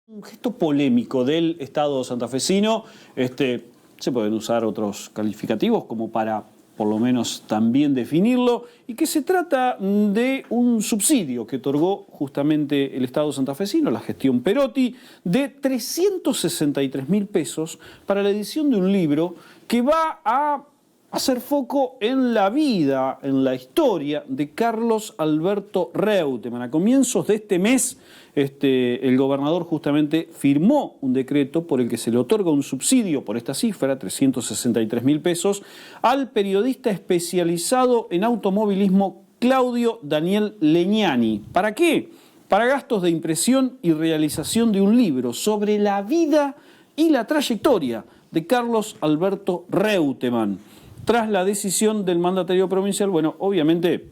Un gesto polémico del Estado santafesino, se pueden usar otros calificativos como para por lo menos también definirlo, y que se trata de un subsidio que otorgó justamente el Estado santafesino, la gestión Perotti, de 363.000 pesos para la edición de un libro que va a hacer foco en la vida, en la historia de Carlos Alberto Reutemann. A comienzos de este mes, el gobernador justamente firmó un decreto por el que se le otorga un subsidio por esta cifra, 363.000 pesos, al periodista especializado en automovilismo Claudio Daniel Legnani. ¿Para qué? Para gastos de impresión y realización de un libro sobre la vida y la trayectoria de Carlos Alberto Reutemann. Tras la decisión del mandatario provincial, bueno, obviamente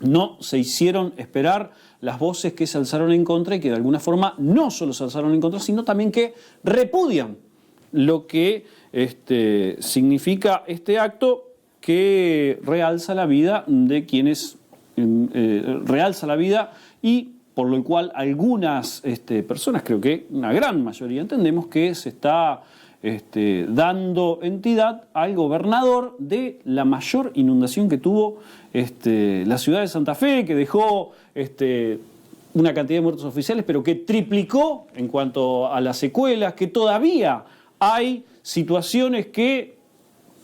no se hicieron esperar las voces que se alzaron en contra y que de alguna forma no solo se alzaron en contra, sino también que repudian lo que significa este acto que realza la vida de quienes realza la vida y por lo cual algunas personas, creo que una gran mayoría, entendemos que se está dando entidad al gobernador de la mayor inundación que tuvo la ciudad de Santa Fe, que dejó una cantidad de muertos oficiales, pero que triplicó en cuanto a las secuelas, que todavía hay situaciones que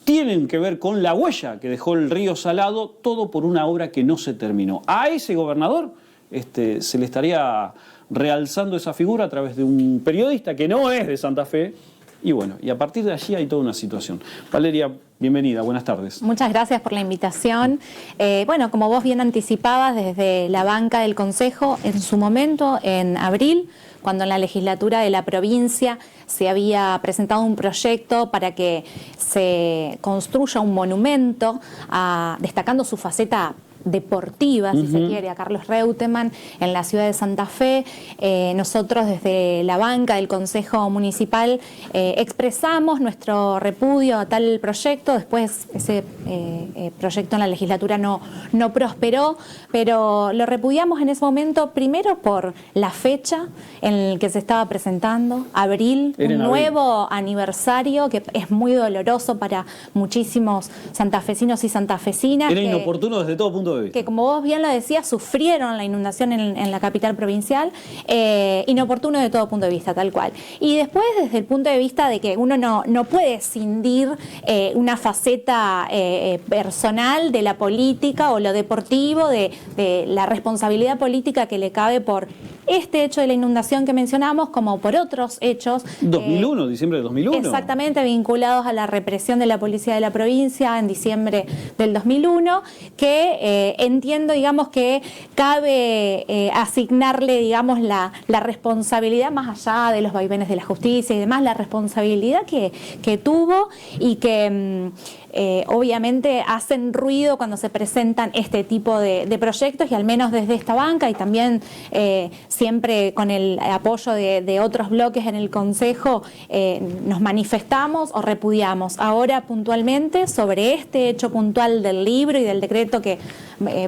tienen que ver con la huella que dejó el río Salado, todo por una obra que no se terminó. A ese gobernador se le estaría realzando esa figura a través de un periodista que no es de Santa Fe. Y bueno, y a partir de allí hay toda una situación. Valeria, bienvenida, buenas tardes. Muchas gracias por la invitación. Bueno, como vos bien anticipabas, desde la banca del Consejo, en su momento, en abril, cuando en la legislatura de la provincia se había presentado un proyecto para que se construya un monumento destacando su faceta deportiva, si se quiere, a Carlos Reutemann en la ciudad de Santa Fe. Nosotros desde la banca del Consejo Municipal expresamos nuestro repudio a tal proyecto. Después ese proyecto en la legislatura no prosperó, pero lo repudiamos en ese momento primero por la fecha en la que se estaba presentando, abril, un nuevo aniversario que es muy doloroso para muchísimos santafesinos y santafesinas. Era inoportuno desde todo punto de vista. Que como vos bien lo decías, sufrieron la inundación en la capital provincial, inoportuno de todo punto de vista, tal cual. Y después desde el punto de vista de que uno no puede escindir una faceta personal de la política o lo deportivo, de la responsabilidad política que le cabe por este hecho de la inundación que mencionamos, como por otros hechos. 2001, diciembre de 2001. Exactamente, vinculados a la represión de la policía de la provincia en diciembre del 2001, que entiendo, digamos, que cabe asignarle, digamos, la responsabilidad, más allá de los vaivenes de la justicia y demás, la responsabilidad que tuvo y que obviamente hacen ruido cuando se presentan este tipo de proyectos, y al menos desde esta banca y también siempre con el apoyo de otros bloques en el Consejo nos manifestamos o repudiamos. Ahora puntualmente sobre este hecho puntual del libro y del decreto que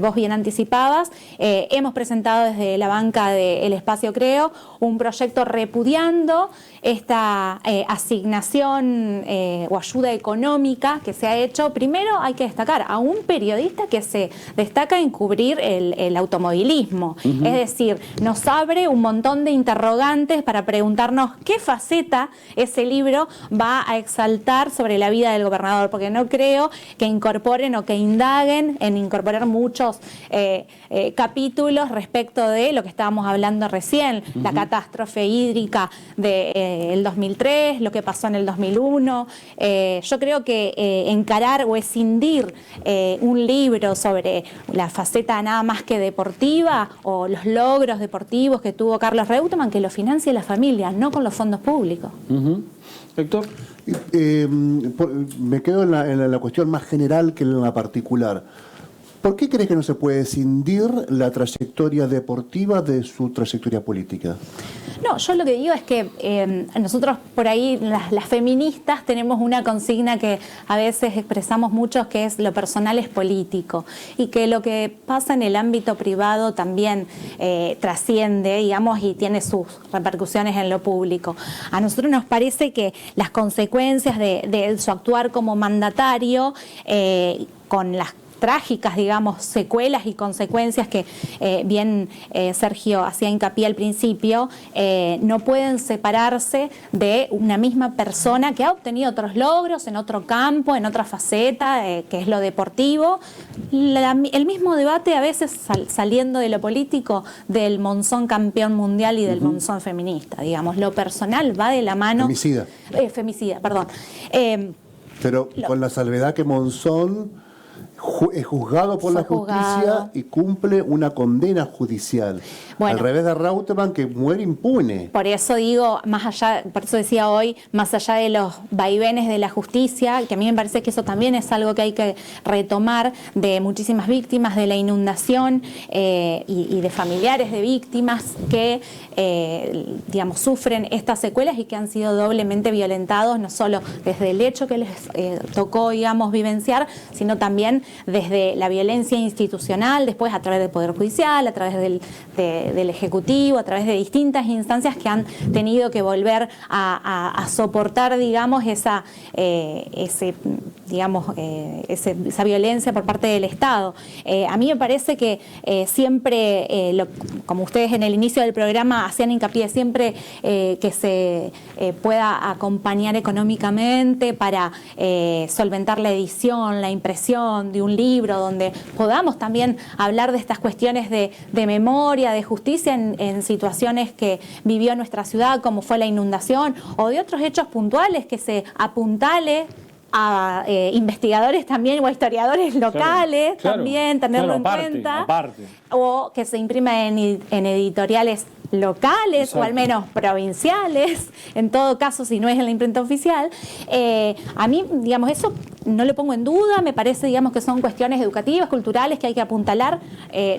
vos bien anticipabas, hemos presentado desde la banca del Espacio Creo un proyecto repudiando esta asignación o ayuda económica que se ha hecho. Primero hay que destacar a un periodista que se destaca en cubrir el automovilismo. Es decir, nos abre un montón de interrogantes para preguntarnos qué faceta ese libro va a exaltar sobre la vida del gobernador, porque no creo que incorporen o que indaguen en incorporar muchos capítulos respecto de lo que estábamos hablando recién, la catástrofe hídrica del 2003, lo que pasó en el 2001. Yo creo que encarar o escindir un libro sobre la faceta nada más que deportiva o los logros deportivos que tuvo Carlos Reutemann, que lo financie la familia, no con los fondos públicos. Héctor. Me quedo en la cuestión más general que en la particular. ¿Por qué crees que no se puede escindir la trayectoria deportiva de su trayectoria política? No, yo lo que digo es que nosotros por ahí, las feministas, tenemos una consigna que a veces expresamos mucho, que es lo personal es político, y que lo que pasa en el ámbito privado también trasciende, digamos, y tiene sus repercusiones en lo público. A nosotros nos parece que las consecuencias de su actuar como mandatario, con las trágicas, digamos, secuelas y consecuencias que bien Sergio hacía hincapié al principio, no pueden separarse de una misma persona que ha obtenido otros logros en otro campo, en otra faceta, que es lo deportivo. El mismo debate a veces saliendo de lo político, del Monzón campeón mundial y del Monzón feminista, digamos. Lo personal va de la mano... Femicida, perdón. Pero con la salvedad que Monzón es juzgado por la justicia y cumple una condena judicial. Bueno, al revés de Reutemann, que muere impune. Por eso digo, más allá, por eso decía hoy, más allá de los vaivenes de la justicia, que a mí me parece que eso también es algo que hay que retomar, de muchísimas víctimas de la inundación y de familiares de víctimas que, digamos, sufren estas secuelas y que han sido doblemente violentados, no solo desde el hecho que les tocó, digamos, vivenciar, sino también desde la violencia institucional, después a través del Poder Judicial, a través del Ejecutivo, a través de distintas instancias que han tenido que volver a soportar, digamos, esa violencia por parte del Estado. A mí me parece que siempre, como ustedes en el inicio del programa hacían hincapié, siempre que se pueda acompañar económicamente para solventar la edición, la impresión de un libro, donde podamos también hablar de estas cuestiones de memoria, de justicia en situaciones que vivió nuestra ciudad, como fue la inundación, o de otros hechos puntuales, que se apuntale a investigadores también o a historiadores locales, también tenerlo en cuenta, o que se imprima en editoriales locales. Exacto. O al menos provinciales, en todo caso si no es en la imprenta oficial. A mí, digamos, eso no lo pongo en duda, me parece, digamos, que son cuestiones educativas, culturales que hay que apuntalar,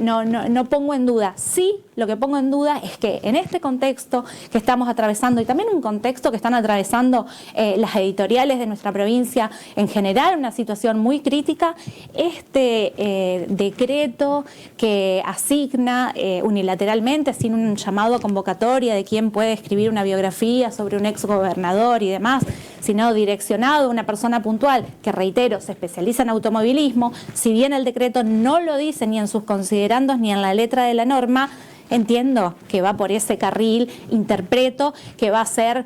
no pongo en duda. Sí, lo que pongo en duda es que en este contexto que estamos atravesando, y también un contexto que están atravesando las editoriales de nuestra provincia en general, una situación muy crítica, este decreto que asigna unilateralmente, sin un llamado a convocatoria de quién puede escribir una biografía sobre un exgobernador y demás, sino direccionado a una persona puntual que, reitero, se especializa en automovilismo, si bien el decreto no lo dice ni en sus considerandos ni en la letra de la norma, entiendo que va por ese carril, interpreto que va a ser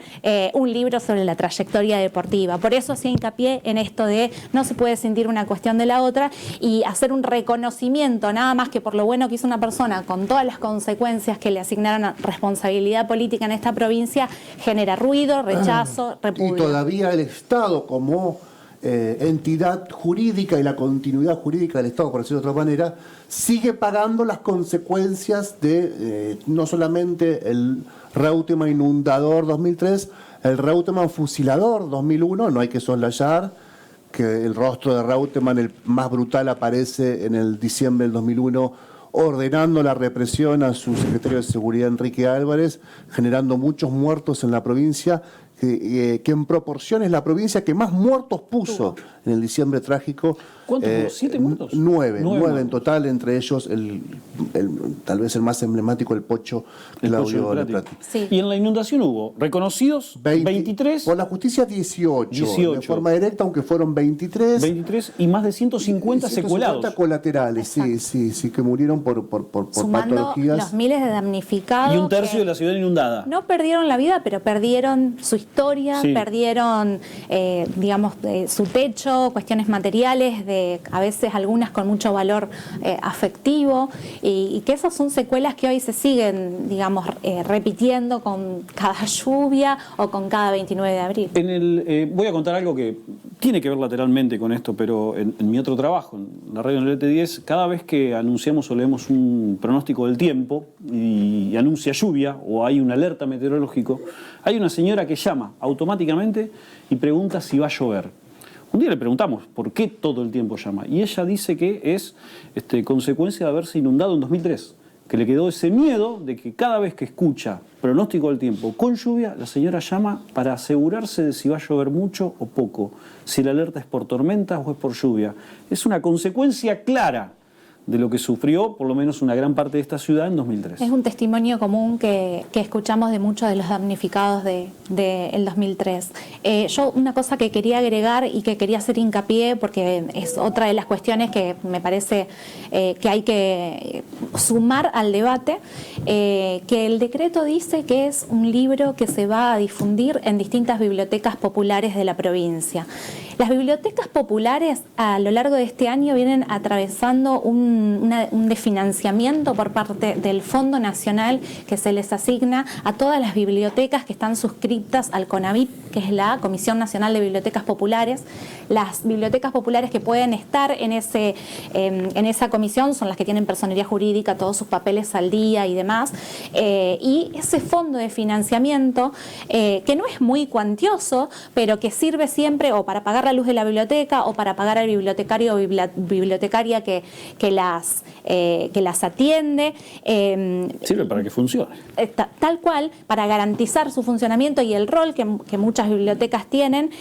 un libro sobre la trayectoria deportiva. Por eso hacía hincapié en esto de no se puede sentir una cuestión de la otra y hacer un reconocimiento, nada más que por lo bueno que hizo una persona, con todas las consecuencias que le asignaron a responsabilidad política en esta provincia, genera ruido, rechazo, repudio. Y todavía el Estado como entidad jurídica y la continuidad jurídica del Estado, por decirlo de otra manera, sigue pagando las consecuencias de no solamente el Reutemann inundador 2003, el Reutemann fusilador 2001, no hay que soslayar que el rostro de Reutemann, el más brutal, aparece en el diciembre del 2001 ordenando la represión a su secretario de Seguridad, Enrique Álvarez, generando muchos muertos en la provincia, que en proporción es la provincia que más muertos puso en el diciembre trágico. ¿Cuántos? ¿7 muertos? 9 en total, entre ellos tal vez el más emblemático, el Pocho Claudio Leprati. Sí. Y en la inundación hubo reconocidos 23. Por la justicia 18. De forma directa, aunque fueron 23. 23 y más de 150 secuelados. 150 colaterales, sí, que murieron por sumando patologías. Los miles de damnificados. Y un tercio de la ciudad inundada. No perdieron la vida, pero perdieron su historia, perdieron, digamos, su techo, cuestiones materiales, a veces algunas con mucho valor afectivo, y que esas son secuelas que hoy se siguen, digamos, repitiendo con cada lluvia o con cada 29 de abril. Voy a contar algo que tiene que ver lateralmente con esto, pero en mi otro trabajo, en la radio en el ET10, cada vez que anunciamos o leemos un pronóstico del tiempo y anuncia lluvia o hay una alerta meteorológico, hay una señora que llama automáticamente y pregunta si va a llover. Un día le preguntamos por qué todo el tiempo llama y ella dice que es consecuencia de haberse inundado en 2003, que le quedó ese miedo de que cada vez que escucha pronóstico del tiempo con lluvia, la señora llama para asegurarse de si va a llover mucho o poco, si la alerta es por tormentas o es por lluvia. Es una consecuencia clara de lo que sufrió por lo menos una gran parte de esta ciudad en 2003. Es un testimonio común que escuchamos de muchos de los damnificados del 2003. Yo una cosa que quería agregar y que quería hacer hincapié, porque es otra de las cuestiones que me parece que hay que sumar al debate, que el decreto dice que es un libro que se va a difundir en distintas bibliotecas populares de la provincia. Las bibliotecas populares a lo largo de este año vienen atravesando un desfinanciamiento por parte del Fondo Nacional que se les asigna a todas las bibliotecas que están suscriptas al CONAVIP, que es la Comisión Nacional de Bibliotecas Populares. Las bibliotecas populares que pueden estar en esa comisión son las que tienen personería jurídica, todos sus papeles al día y demás. Y ese fondo de financiamiento, que no es muy cuantioso, pero que sirve siempre o para pagar la luz de la biblioteca o para pagar al bibliotecario o bibliotecaria que las atiende. Sirve para que funcione. Tal cual, para garantizar su funcionamiento y el rol que muchas bibliotecas tienen.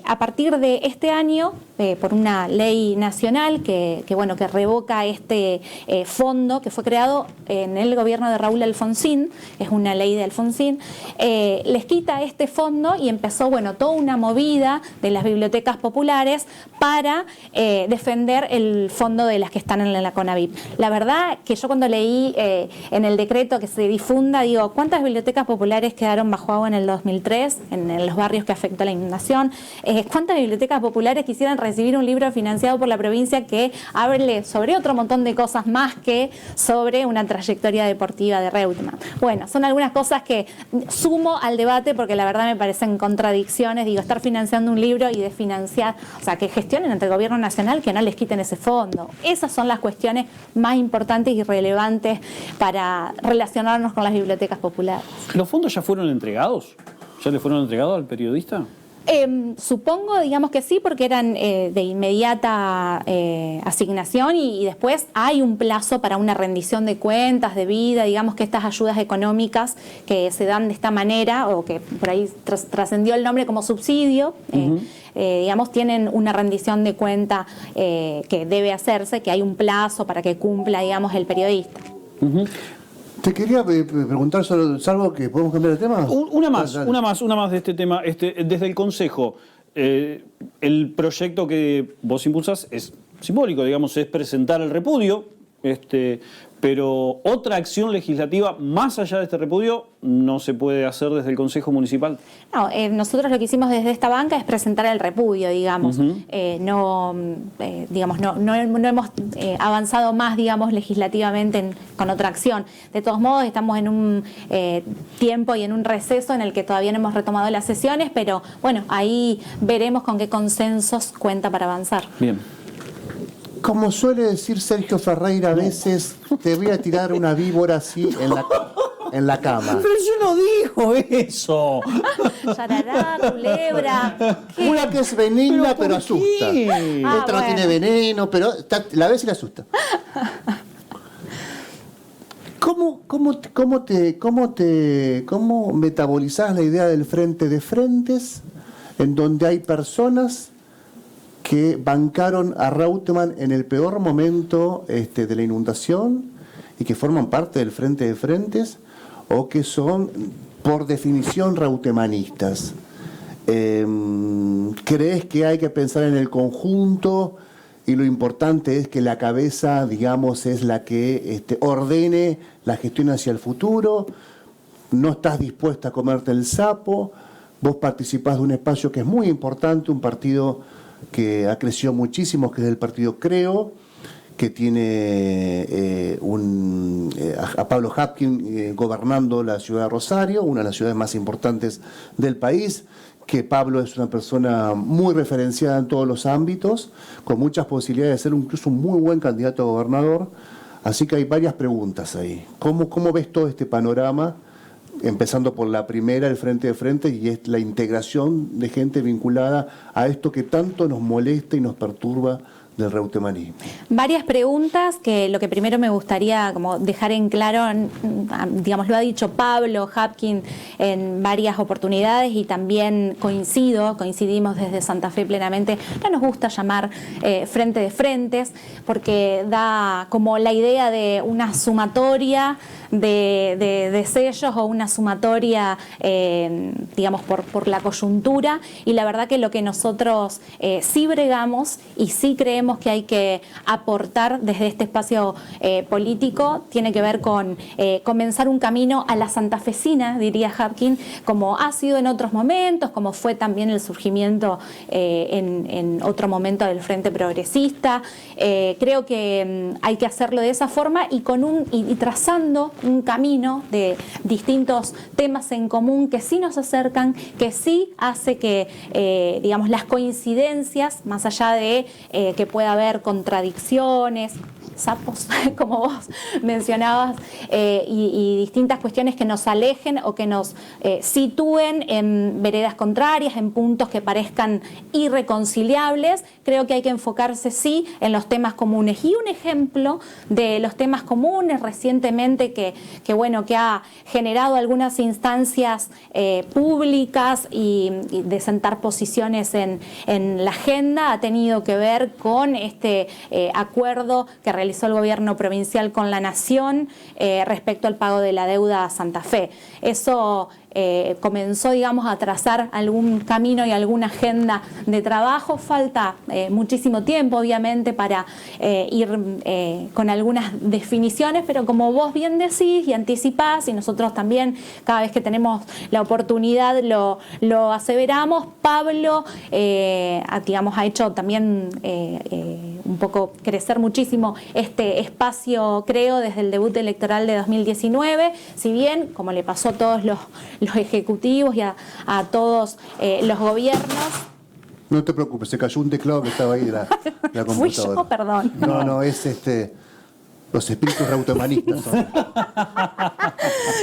A partir de este año, por una ley nacional que revoca este fondo que fue creado en el gobierno de Raúl Alfonsín, es una ley de Alfonsín, les quita este fondo y empezó toda una movida de las bibliotecas populares para defender el fondo de las que están en la CONAVIP. La verdad que yo cuando leí en el decreto que se difunda, digo, ¿cuántas bibliotecas populares quedaron bajo agua en el 2003, en los barrios que afectó la inundación? ¿Cuántas bibliotecas populares quisieran recibir un libro financiado por la provincia que hable sobre otro montón de cosas más que sobre una trayectoria deportiva de Reutemann? Bueno, son algunas cosas que sumo al debate porque la verdad me parecen contradicciones. Digo, estar financiando un libro y desfinanciar, o sea, que gestionen ante el gobierno nacional, que no les quiten ese fondo. Esas son las cuestiones más importantes y relevantes para relacionarnos con las bibliotecas populares. ¿Los fondos ya fueron entregados? ¿Ya le fueron entregados al periodista? Supongo, digamos que sí, porque eran de inmediata asignación y después hay un plazo para una rendición de cuentas, de vida, digamos que estas ayudas económicas que se dan de esta manera o que por ahí trascendió el nombre como subsidio, digamos, tienen una rendición de cuenta que debe hacerse, que hay un plazo para que cumpla, digamos, el periodista. Te quería preguntar, salvo que podemos cambiar de tema. Una más de este tema. Desde el Consejo, el proyecto que vos impulsás es simbólico, digamos, es presentar el repudio, pero otra acción legislativa más allá de este repudio no se puede hacer desde el Consejo Municipal. No, nosotros lo que hicimos desde esta banca es presentar el repudio, digamos. No hemos avanzado más, digamos, legislativamente con otra acción. De todos modos, estamos en un tiempo y en un receso en el que todavía no hemos retomado las sesiones, pero bueno, ahí veremos con qué consensos cuenta para avanzar. Bien. Como suele decir Sergio Ferreira, a veces te voy a tirar una víbora así en la cama. Pero yo no digo eso. Yarará, culebra. ¿Qué? Una que es benigna pero asusta. Otra no tiene veneno, pero la ves y la asusta. ¿Cómo metabolizás la idea del frente de frentes en donde hay personas que bancaron a Reutemann en el peor momento de la inundación y que forman parte del frente de frentes o que son por definición reutemannistas? ¿Crees que hay que pensar en el conjunto y lo importante es que la cabeza, digamos, es la que ordene la gestión hacia el futuro? ¿No estás dispuesta a comerte el sapo? Vos participás de un espacio que es muy importante, un partido que ha crecido muchísimo, que es el partido Creo, que tiene a Pablo Hapkin gobernando la ciudad de Rosario, una de las ciudades más importantes del país, que Pablo es una persona muy referenciada en todos los ámbitos, con muchas posibilidades de ser incluso un muy buen candidato a gobernador. Así que hay varias preguntas ahí. ¿Cómo ves todo este panorama? Empezando por la primera, el frente de frente, y es la integración de gente vinculada a esto que tanto nos molesta y nos perturba del reutemanismo. Varias preguntas que lo que primero me gustaría como dejar en claro, digamos, lo ha dicho Pablo Habkin en varias oportunidades y también coincidimos desde Santa Fe plenamente. No nos gusta llamar frente de frentes porque da como la idea de una sumatoria de sellos o una sumatoria, digamos, por la coyuntura, y la verdad que lo que nosotros sí bregamos y sí creemos que hay que aportar desde este espacio político tiene que ver con comenzar un camino a la santafesina, diría Habkin, como ha sido en otros momentos, como fue también el surgimiento en otro momento del Frente Progresista. Creo que hay que hacerlo de esa forma y trazando un camino de distintos temas en común que sí nos acercan, que sí hace que, digamos, las coincidencias, más allá de que pueda haber contradicciones, sapos, como vos mencionabas, y distintas cuestiones que nos alejen o que nos sitúen en veredas contrarias, en puntos que parezcan irreconciliables. Creo que hay que enfocarse sí en los temas comunes. Y un ejemplo de los temas comunes recientemente que ha generado algunas instancias públicas y de sentar posiciones en la agenda ha tenido que ver con este acuerdo que realizó el gobierno provincial con la Nación respecto al pago de la deuda a Santa Fe. Eso comenzó, digamos, a trazar algún camino y alguna agenda de trabajo. Falta muchísimo tiempo, obviamente, para ir con algunas definiciones, pero como vos bien decís y anticipás, y nosotros también cada vez que tenemos la oportunidad lo aseveramos, Pablo, digamos, ha hecho también un poco crecer muchísimo este espacio, creo, desde el debut electoral de 2019, si bien, como le pasó a todos los ejecutivos y a todos los gobiernos. No te preocupes, se cayó un teclado que estaba ahí de la computadora. Fui yo, perdón. No, es los espíritus reutemanistas. Yo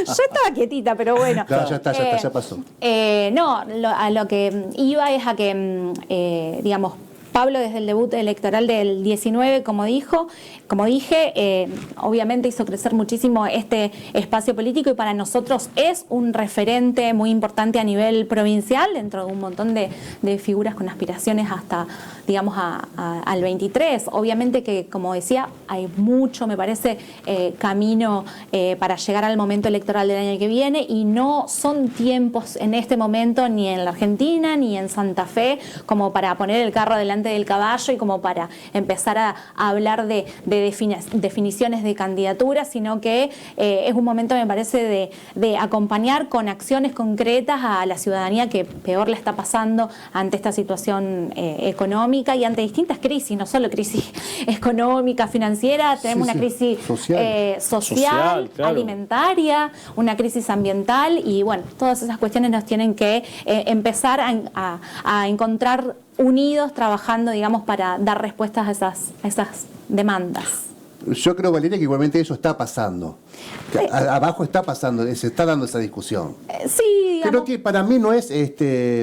estaba quietita, pero bueno. No, ya está, ya pasó. A lo que iba es a que, digamos, Pablo desde el debut electoral del 19, como dije, obviamente hizo crecer muchísimo este espacio político y para nosotros es un referente muy importante a nivel provincial dentro de un montón de figuras con aspiraciones hasta, digamos, al 23. Obviamente que, como decía, hay mucho, me parece, camino para llegar al momento electoral del año que viene y no son tiempos en este momento ni en la Argentina ni en Santa Fe como para poner el carro delante del caballo y como para empezar a hablar de definiciones de candidaturas, sino que es un momento, me parece, de acompañar con acciones concretas a la ciudadanía que peor le está pasando ante esta situación económica y ante distintas crisis, no solo crisis económica, financiera, tenemos una crisis social, claro, alimentaria, una crisis ambiental y bueno, todas esas cuestiones nos tienen que empezar a encontrar unidos trabajando, digamos, para dar respuestas a esas demandas. Yo creo, Valeria, que igualmente eso está pasando. Abajo está pasando, se está dando esa discusión. Sí, digamos. Creo que para mí no es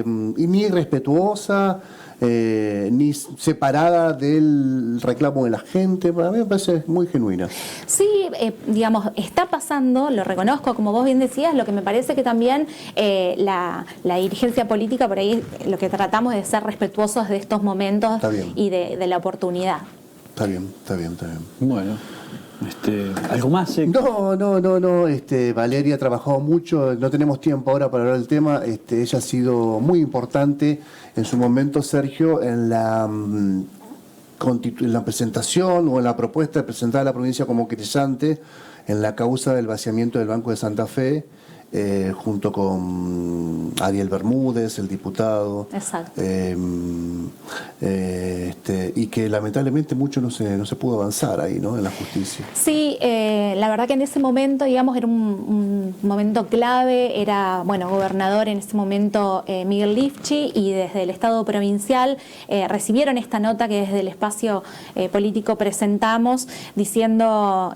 ni irrespetuosa, ni separada del reclamo de la gente. Para mí me parece muy genuina. Sí, digamos, está pasando, lo reconozco, como vos bien decías, lo que me parece que también la dirigencia política, por ahí lo que tratamos es de ser respetuosos de estos momentos y de la oportunidad. Está bien. Bueno, ¿algo más? No. Valeria ha trabajado mucho, no tenemos tiempo ahora para hablar del tema. Ella ha sido muy importante en su momento, Sergio, en la presentación o en la propuesta de presentar a la provincia como querellante en la causa del vaciamiento del Banco de Santa Fe, junto con Ariel Bermúdez, el diputado. Exacto. Y que lamentablemente mucho no se pudo avanzar ahí, ¿no?, en la justicia. Sí, la verdad que en ese momento, digamos, era un momento clave, era, bueno, gobernador en ese momento Miguel Lifchi, y desde el Estado provincial recibieron esta nota que desde el espacio político presentamos, diciendo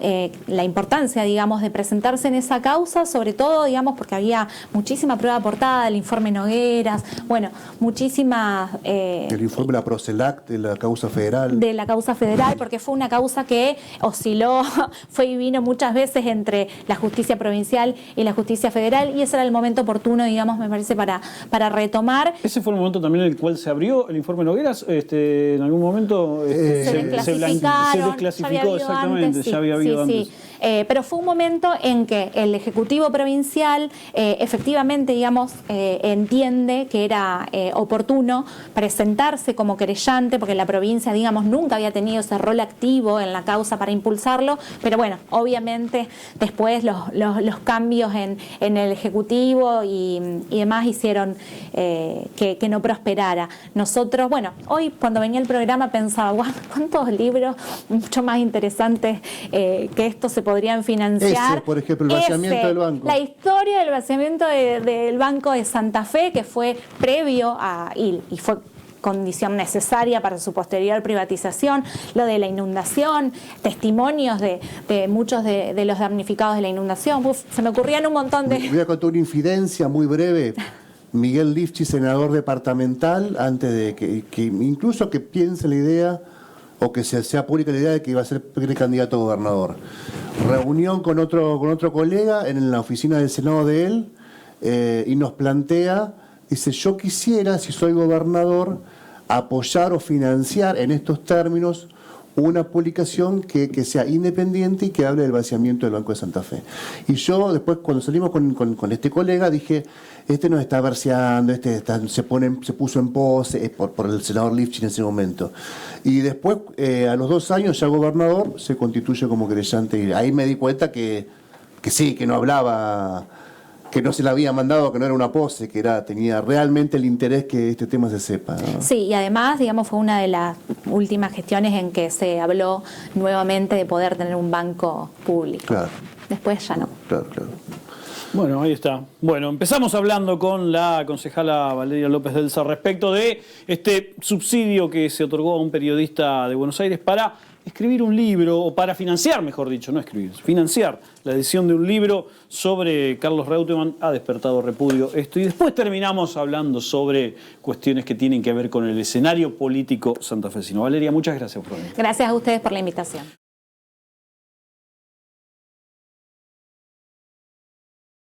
la importancia, digamos, de presentarse en esa causa, sobre todo, digamos, digamos, porque había muchísima prueba aportada, el informe Nogueras, bueno, muchísimas... el informe de la Procelac, de la causa federal. De la causa federal, porque fue una causa que osciló, fue y vino muchas veces entre la justicia provincial y la justicia federal, y ese era el momento oportuno, digamos, me parece, para retomar. Ese fue el momento también en el cual se abrió el informe Nogueras, en algún momento se desclasificó, exactamente, antes, sí, ya había habido sí, antes. sí. Pero fue un momento en que el Ejecutivo Provincial efectivamente, digamos, entiende que era oportuno presentarse como querellante, porque la provincia, digamos, nunca había tenido ese rol activo en la causa para impulsarlo, pero bueno, obviamente después los cambios en el Ejecutivo y demás hicieron que no prosperara. Nosotros, bueno, hoy cuando venía el programa pensaba, "Guau, ¿cuántos libros mucho más interesantes que esto se podrían financiar?" Ese, por ejemplo, el vaciamiento del banco. La historia del vaciamiento del Banco de Santa Fe, que fue previo y fue condición necesaria para su posterior privatización, lo de la inundación, testimonios de muchos de los damnificados de la inundación. Se me ocurrían un montón de... Voy a contar una infidencia muy breve. Miguel Lifchi, senador departamental, antes de que incluso que piense la idea o que sea pública la idea de que iba a ser precandidato a gobernador. Reunión con otro colega en la oficina del Senado de él, y nos plantea, dice, yo quisiera, si soy gobernador, apoyar o financiar en estos términos una publicación que sea independiente y que hable del vaciamiento del Banco de Santa Fe. Y yo después, cuando salimos con este colega, dije, este nos está verseando, se puso en pose por el senador Lifchin en ese momento. Y después, a los 2 años, ya gobernador, se constituye como querellante. Y ahí me di cuenta que sí, que no hablaba, que no se la había mandado, que no era una pose, que tenía realmente el interés que este tema se sepa, ¿no? Sí, y además, digamos, fue una de las últimas gestiones en que se habló nuevamente de poder tener un banco público. Claro. Después ya no. Claro. Bueno, ahí está. Bueno, empezamos hablando con la concejala Valeria López Delsa respecto de este subsidio que se otorgó a un periodista de Buenos Aires para escribir un libro, o para financiar, mejor dicho, no escribir, financiar la edición de un libro sobre Carlos Reutemann. Ha despertado repudio esto. Y después terminamos hablando sobre cuestiones que tienen que ver con el escenario político santafesino. Valeria, muchas gracias por venir. Gracias a ustedes por la invitación.